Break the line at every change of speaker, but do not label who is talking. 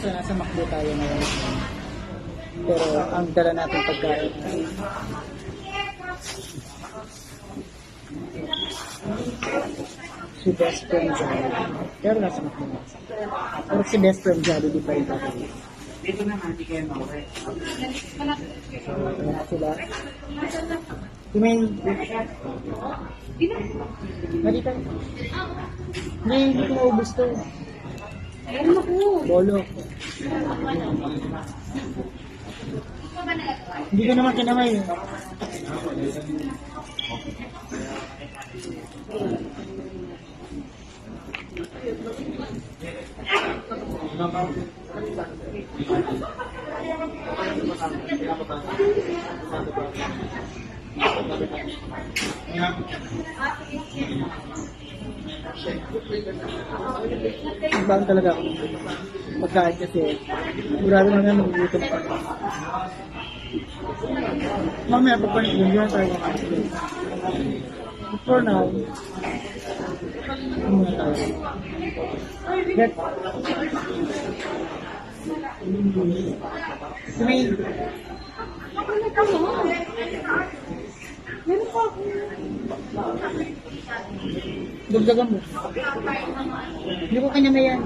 nasa McDo tayo ngayon. Pero ang dala natin pagkain. Si best friend Jollibee. Pero nasa McDo na. Pero si best friend Jollibee pa rin tayo.
Dito na natin kayo mawala.
Ayan sila. May... Marita. Hindi ko maubos to.
Ayun ako.
Bolo. Hindi ko naman kinamay. Nagbahan talaga ako. Pagkain kasi, sigurado na nga magugutom pa. Mamaya pagpanik yun, yun tayo makakasin. For now, muna tayo. Get. May...
Meron pa ako.
Dugdagan mo. Hindi ko kanya na yan.